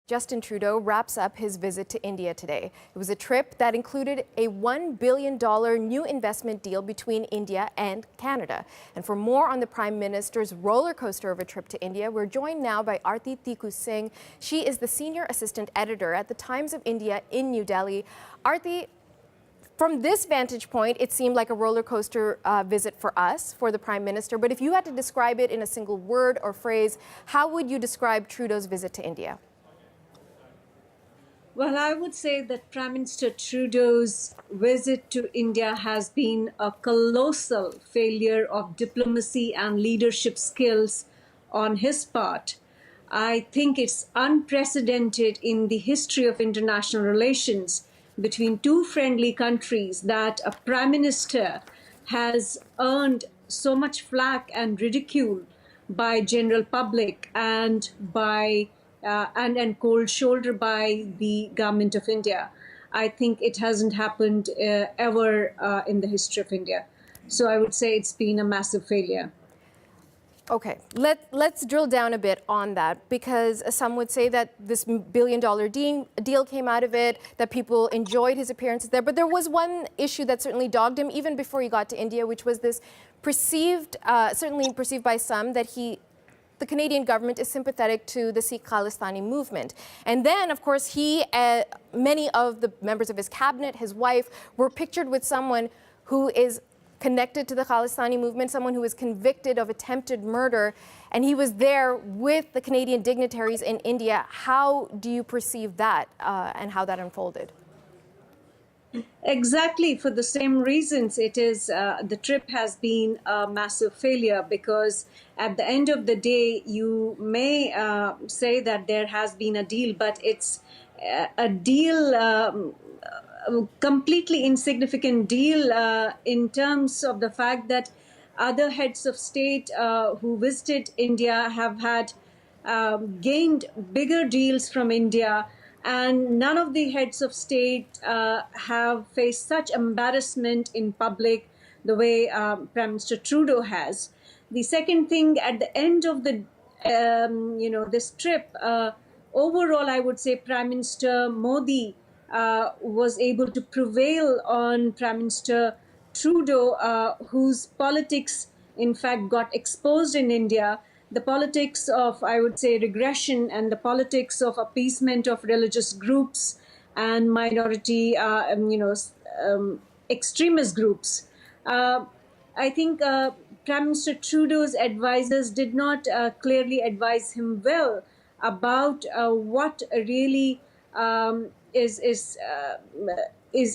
Justin Trudeau wraps up his visit to India today. It was a trip that included a $1 billion new investment deal between India and Canada. And for more on the Prime Minister's roller coaster of a trip to India, we're joined now by Aarti Tiku Singh. She is the Senior Assistant Editor at the Times of India in New Delhi. Aarti, from this vantage point, it seemed like a roller coaster visit for us, for the Prime Minister. But if you had to describe it in a single word or phrase, how would you describe Trudeau's visit to India? Well, I would say that Prime Minister Trudeau's visit to India has been a colossal failure of diplomacy and leadership skills on his part. I think it's unprecedented in the history of international relations between two friendly countries that a Prime Minister has earned so much flack and ridicule by general public and by and cold shoulder by the government of India. I think it hasn't happened ever in the history of India. So I would say it's been a massive failure. Okay, let's drill down a bit on that, because some would say that this billion-dollar deal came out of it, that people enjoyed his appearances there. But there was one issue that certainly dogged him even before he got to India, which was this perceived, certainly perceived by some, that the Canadian government is sympathetic to the Sikh Khalistani movement. And then, of course, many of the members of his cabinet, his wife, were pictured with someone who is connected to the Khalistani movement, someone who was convicted of attempted murder, and he was there with the Canadian dignitaries in India. How do you perceive that and how that unfolded? Exactly, for the same reasons. It is the trip has been a massive failure, because at the end of the day, you may say that there has been a deal, but it's a deal, completely insignificant deal in terms of the fact that other heads of state who visited India have had gained bigger deals from India. And none of the heads of state have faced such embarrassment in public the way Prime Minister Trudeau has. The second thing, at the end of the this trip, overall, I would say Prime Minister Modi was able to prevail on Prime Minister Trudeau, whose politics, in fact, got exposed in India. The politics of, I would say, regression, and the politics of appeasement of religious groups and minority, extremist groups. I think Prime Minister Trudeau's advisors did not clearly advise him well about what really is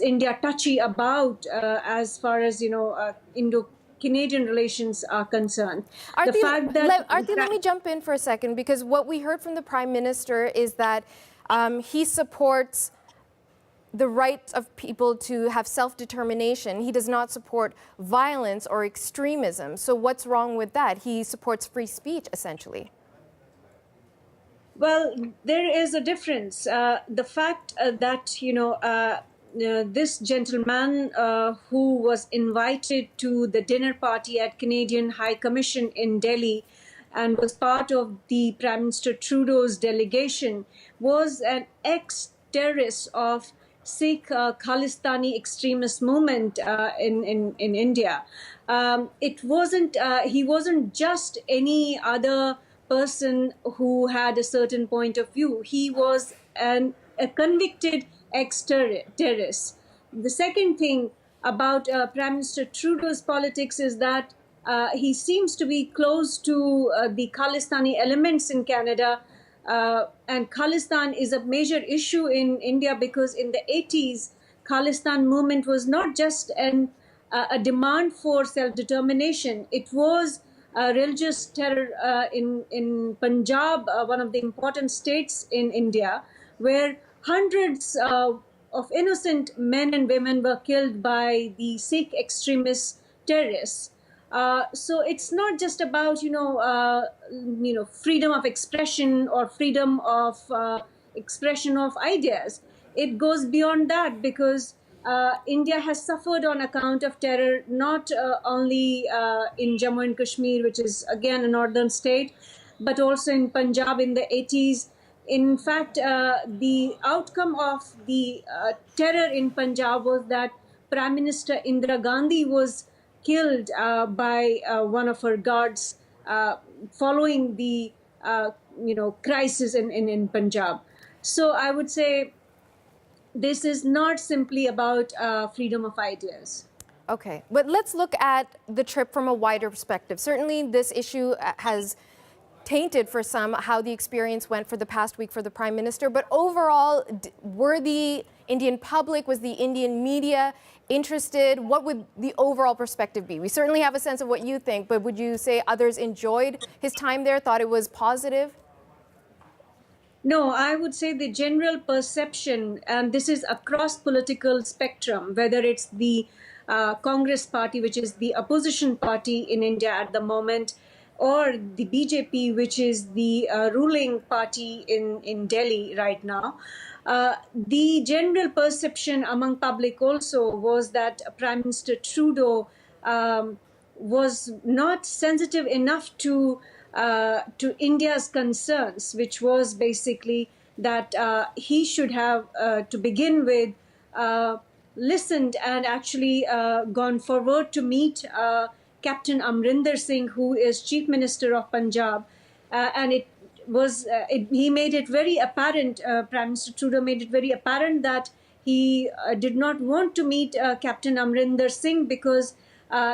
India touchy about as far as Indo-Canadian relations are concerned. Aarti, let me jump in for a second, because what we heard from the Prime Minister is that he supports the right of people to have self-determination. He does not support violence or extremism. So what's wrong with that? He supports free speech, essentially. Well, there is a difference. The fact that, this gentleman who was invited to the dinner party at Canadian High Commission in Delhi and was part of the Prime Minister Trudeau's delegation was an ex-terrorist of Sikh Khalistani extremist movement in India. He wasn't just any other person who had a certain point of view. He was a convicted ex-terrorist. The second thing about Prime Minister Trudeau's politics is that he seems to be close to the Khalistani elements in Canada. And Khalistan is a major issue in India, because in the 80s, Khalistan movement was not just a demand for self-determination. It was religious terror in Punjab, one of the important states in India, where hundreds of innocent men and women were killed by the Sikh extremist terrorists. So it's not just about freedom of expression or freedom of expression of ideas. It goes beyond that, because India has suffered on account of terror, not only in Jammu and Kashmir, which is again a northern state, but also in Punjab in the 80s. In fact, the outcome of the terror in Punjab was that Prime Minister Indira Gandhi was killed by one of her guards following the crisis in Punjab. So I would say this is not simply about freedom of ideas. Okay, but let's look at the trip from a wider perspective. Certainly, this issue has tainted for some how the experience went for the past week for the Prime Minister. But overall, were the Indian public, was the Indian media interested? What would the overall perspective be? We certainly have a sense of what you think, but would you say others enjoyed his time there, thought it was positive? No, I would say the general perception, and this is across political spectrum, whether it's the Congress party, which is the opposition party in India at the moment, or the BJP, which is the ruling party in Delhi right now. The general perception among public also was that Prime Minister Trudeau was not sensitive enough to India's concerns, which was basically that he should have, to begin with, listened and actually gone forward to meet Captain Amrinder Singh, who is Chief Minister of Punjab, and he made it very apparent. Prime Minister Trudeau made it very apparent that he did not want to meet Captain Amrinder Singh because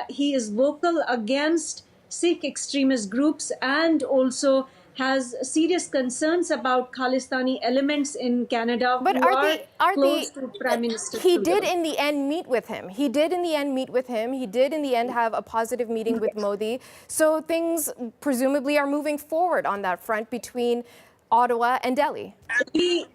he is vocal against Sikh extremist groups and also has serious concerns about Khalistani elements in Canada But who are close to Prime Minister he did Trudeau. in the end meet with him. He did in the end meet with him. He did in the end have a positive meeting with Modi. So things presumably are moving forward on that front between Ottawa and Delhi. He,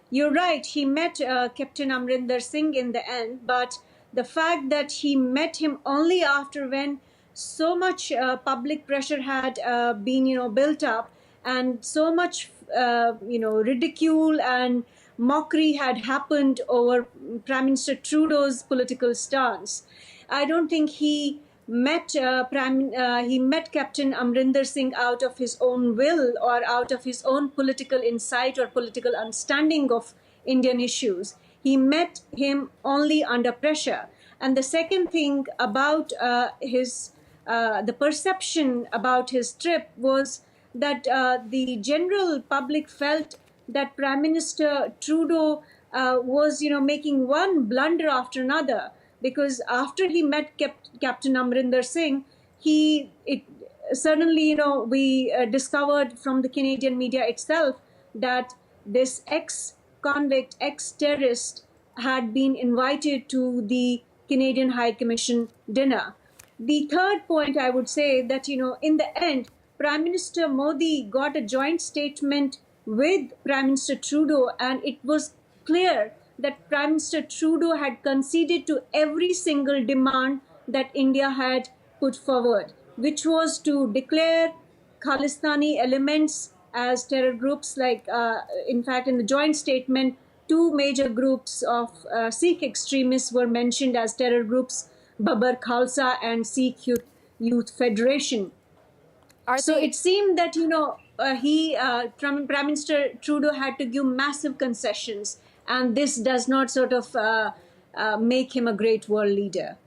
you're right, he met Captain Amrinder Singh in the end, but the fact that he met him only after when so much public pressure had been, built up, and so much, ridicule and mockery had happened over Prime Minister Trudeau's political stance. I don't think he met Captain Amrinder Singh out of his own will or out of his own political insight or political understanding of Indian issues. He met him only under pressure. And the second thing about the perception about his trip was that the general public felt that Prime Minister Trudeau was, making one blunder after another, because after he met Captain Amrinder Singh, suddenly, we discovered from the Canadian media itself that this ex-convict, ex-terrorist had been invited to the Canadian High Commission dinner. The third point I would say that, in the end, Prime Minister Modi got a joint statement with Prime Minister Trudeau, and it was clear that Prime Minister Trudeau had conceded to every single demand that India had put forward, which was to declare Khalistani elements as terror groups. In fact, in the joint statement, two major groups of Sikh extremists were mentioned as terror groups, Babar Khalsa and Sikh Youth Federation. So it seemed that, Prime Minister Trudeau had to give massive concessions, and this does not sort of make him a great world leader.